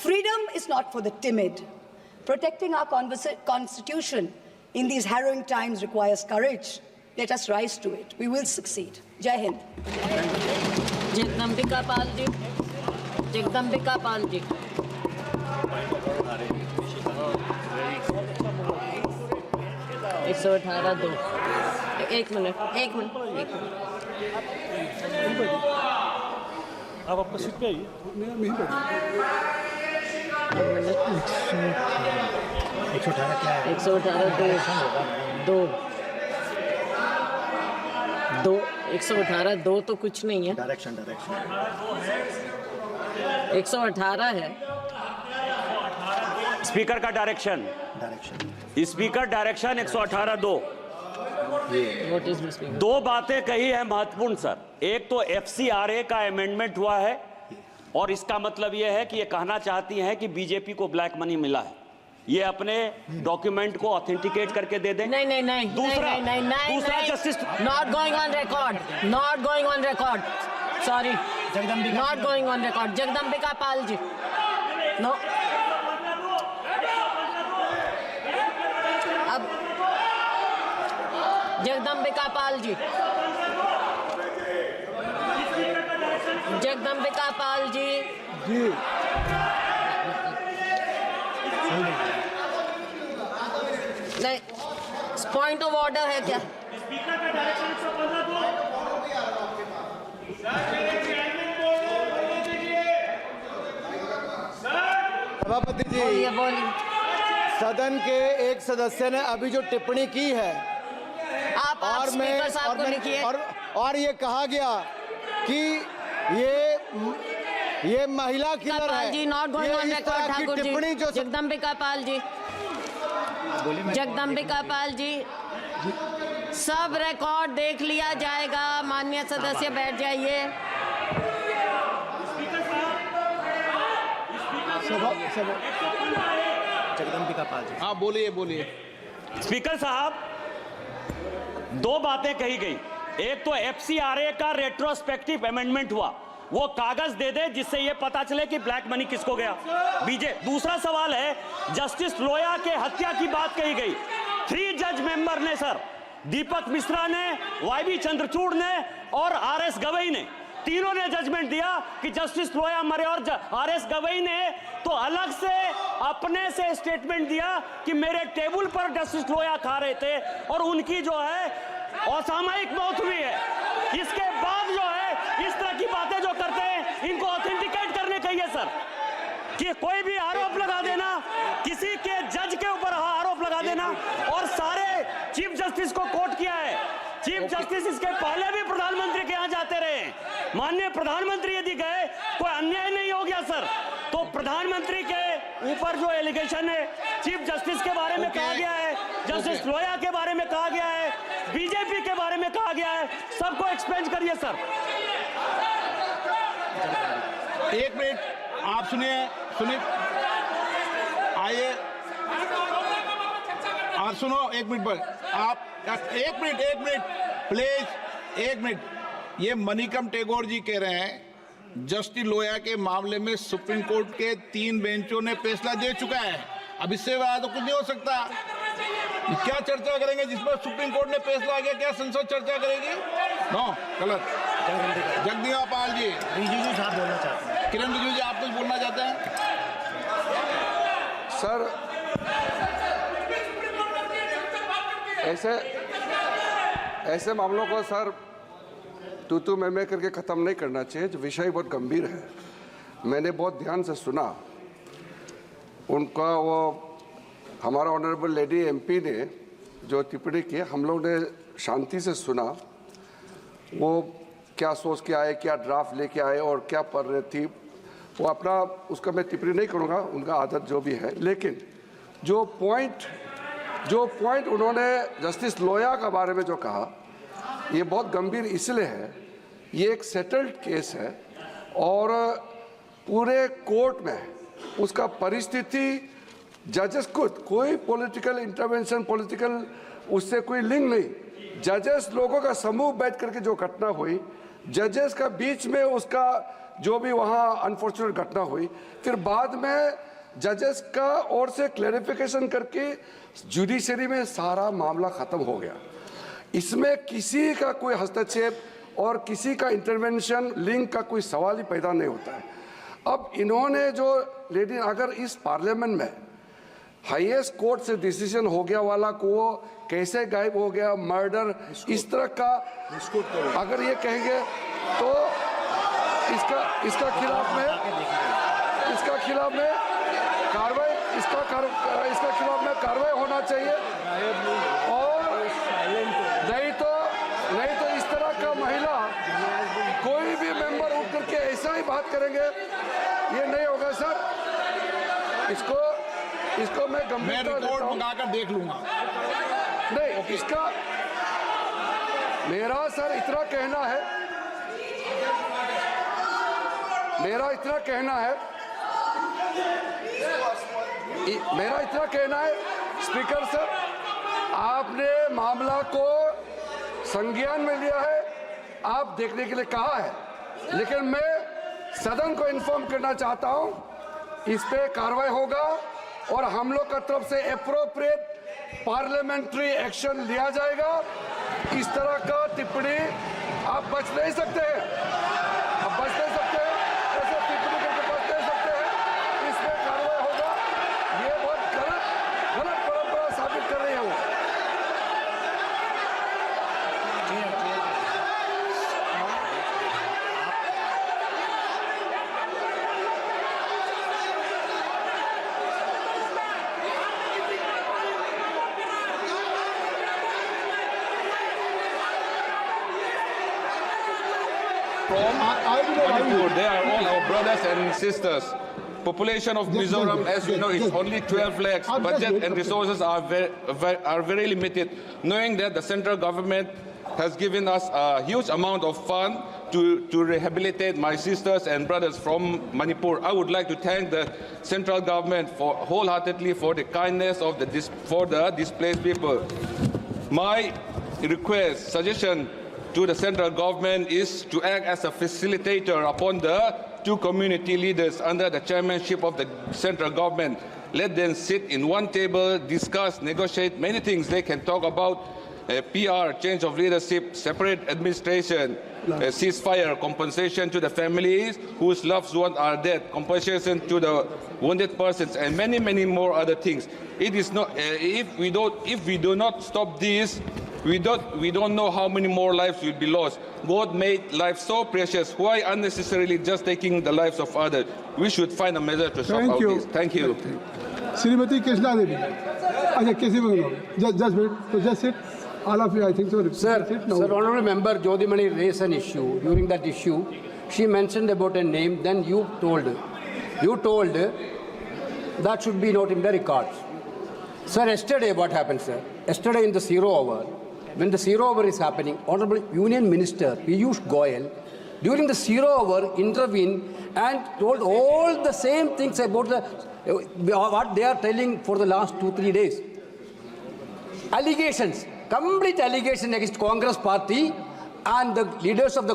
Freedom is not for the timid. Protecting our constitution in these harrowing times requires courage. Let us rise to it. We will succeed. Jai Hind. Jagdambika Pal ji, Jagdambika Pal जी। 118(2). एक minute. आप आपका seat पे आइए। 118 क्या है? 118(2). 118(2) तो कुछ नहीं है। डायरेक्शन 118 है। स्पीकर का डायरेक्शन स्पीकर डायरेक्शन 118(2). दो बातें कही है महत्वपूर्ण सर। एक तो FCRA का अमेंडमेंट हुआ है और इसका मतलब यह है कि ये कहना चाहती हैं कि बीजेपी को ब्लैक मनी मिला है। ये अपने डॉक्यूमेंट को ऑथेंटिकेट करके दे दें। नहीं। दूसरा justice not going on record. Sorry, not going on record. Jagdambika Pal ji, no. अब जगदम्बिका पाल जी, जगदम्बिका पाल जी। नहीं, पॉइंट ऑफ ऑर्डर है क्या? सभापति जी, बोलिए। सदन के एक सदस्य ने अभी जो टिप्पणी की है और ये कहा गया कि ये महिला किलर है। जी, not going on record. Thakur ji, Jagdambika Pal ji, Jagdambika Pal ji, सब रिकॉर्ड देख लिया जाएगा। माननीय सदस्य बैठ जाइए। जगदम्बिका पाल जी, हाँ बोलिए। स्पीकर साहब, दो बातें कही गई। एक तो FCRA का रेट्रोस्पेक्टिव अमेंडमेंट हुआ, वो कागज दे दे जिससे ये पता चले कि ब्लैक मनी किसको गया। दूसरा सवाल है, जस्टिस लोया के हत्या की बात कही गई। 3 जज मेंबर ने सर, दीपक मिश्रा ने, YB चंद्रचूड़ ने और RS गवई ने, तीनों ने जजमेंट दिया कि जस्टिस लोया मरे। और RS गवई ने तो अलग से अपने से स्टेटमेंट दिया कि मेरे टेबल पर जस्टिस लोया खा रहे थे और उनकी जो है असामयिक मौत हुई है। इसके बाद जो है इस तरह की बातें जो करते हैं, इनको ऑथेंटिकेट करने कहिए सर। कि कोई भी आरोप लगा देना, किसी के जज के ऊपर आरोप लगा देना, और सारे चीफ जस्टिस को कोट किया है। चीफ जस्टिस इसके पहले भी प्रधानमंत्री के यहाँ जाते रहे। माननीय प्रधानमंत्री यदि गए, कोई अन्याय नहीं हो गया सर। तो प्रधानमंत्री के ऊपर जो एलिगेशन है, चीफ जस्टिस के बारे में कहा गया है, जस्टिस लोया के बारे में कहा गया है, बीजेपी के बारे में कहा गया है, सबको एक्सप्लेन करिए सर। एक मिनट, आप सुनिए। आइए और सुनो। एक मिनट पर आप एक मिनट प्लीज, एक मिनट। ये मणिकम टेगोर जी कह रहे हैं जस्टिस लोया के मामले में सुप्रीम कोर्ट के 3 बेंचों ने फैसला दे चुका है। अब इससे ज्यादा तो कुछ नहीं हो सकता। क्या चर्चा करेंगे जिस पर सुप्रीम कोर्ट ने फैसला आ गया? क्या संसद चर्चा करेगी? नो, गलत। जगदम्बिका पाल जी, रिजिजू साहब बोलना चाहते हैं। किरण रिजिजू जी, आप कुछ बोलना चाहते हैं? सर, ऐसे मामलों को सर तू मैं करके ख़त्म नहीं करना चाहिए। जो विषय बहुत गंभीर है, मैंने बहुत ध्यान से सुना उनका। वो हमारा ऑनरेबल लेडी MP ने जो टिप्पणी की, हम लोग ने शांति से सुना। वो क्या सोच के आए, क्या ड्राफ्ट लेके आए और क्या पढ़ रही थी, वो अपना उसका मैं टिप्पणी नहीं करूँगा, उनका आदत जो भी है। लेकिन जो पॉइंट उन्होंने जस्टिस लोया के बारे में जो कहा, ये बहुत गंभीर इसलिए है, ये एक सेटल्ड केस है और पूरे कोर्ट में उसका परिस्थिति जजेस खुद, कोई पॉलिटिकल इंटरवेंशन, पॉलिटिकल उससे कोई लिंक नहीं। जजेस लोगों का समूह बैठ करके जो घटना हुई, जजेस का बीच में उसका जो भी वहाँ अनफॉर्चुनेट घटना हुई, फिर बाद में जजेस का ओर से क्लैरिफिकेशन करके जुडिशरी में सारा मामला खत्म हो गया। इसमें किसी का कोई हस्तक्षेप और किसी का इंटरवेंशन लिंक का कोई सवाल ही पैदा नहीं होता है। अब इन्होंने जो लेडी, अगर इस पार्लियामेंट में हाईएस्ट कोर्ट से डिसीजन हो गया वाला को कैसे गायब हो गया, मर्डर, इस तरह का अगर ये कहेंगे तो इसका खिलाफ में कार्रवाई होना चाहिए। और नहीं तो इस तरह का महिला कोई भी मेंबर उठ करके ऐसा ही बात करेंगे, ये नहीं होगा सर। इसको मैं गंभीरता रिपोर्ट मंगाकर देख लूंगा। नहीं, इसका मेरा सर इतना कहना है स्पीकर सर, आपने मामला को संज्ञान में लिया है, आप देखने के लिए कहा है, लेकिन मैं सदन को इन्फॉर्म करना चाहता हूं, इस पे कार्रवाई होगा और हम लोग का तरफ से एप्रोप्रिएट पार्लियामेंट्री एक्शन लिया जाएगा। इस तरह का टिप्पणी आप बच नहीं सकते हैं, ऐसे टिप्पणी करके बच नहीं सकते हैं। इस पे कार्रवाई होगा। ये बहुत गलत परंपरा साबित कर रही है वो। Manipur, they are all our brothers and sisters. Population of Mizoram, as you know, is only 12 lakhs. Budget and resources are very limited. Knowing that the central government has given us a huge amount of fund to rehabilitate my sisters and brothers from Manipur, I would like to thank the central government wholeheartedly for the kindness of the displaced people. My request, suggestion to the central government is to act as a facilitator upon the two community leaders under the chairmanship of the central government. Let them sit in one table, discuss, negotiate many things they can talk about. PR, change of leadership, separate administration, ceasefire, compensation to the families whose loved ones are dead, compensation to the wounded persons, and many, many more other things. It is not if we do not stop this, we don't know how many more lives will be lost. God made life so precious. Why unnecessarily just taking the lives of others? We should find a measure to stop all this. Thank you. Srimati Krishna Devi. Just sit. All of you, I think so. Sir, honorable member Jodhimani raised an issue. During that issue, she mentioned about a name. Then you told that should be not in the records. Sir, yesterday what happened, sir? Yesterday in the 0 hour, when the 0 hour is happening, Honorable Union Minister Piyush Goyal, during the 0 hour, intervened and told all the same things about what they are telling for the last 2-3 days. Allegations, complete allegation against Congress party and the leaders of the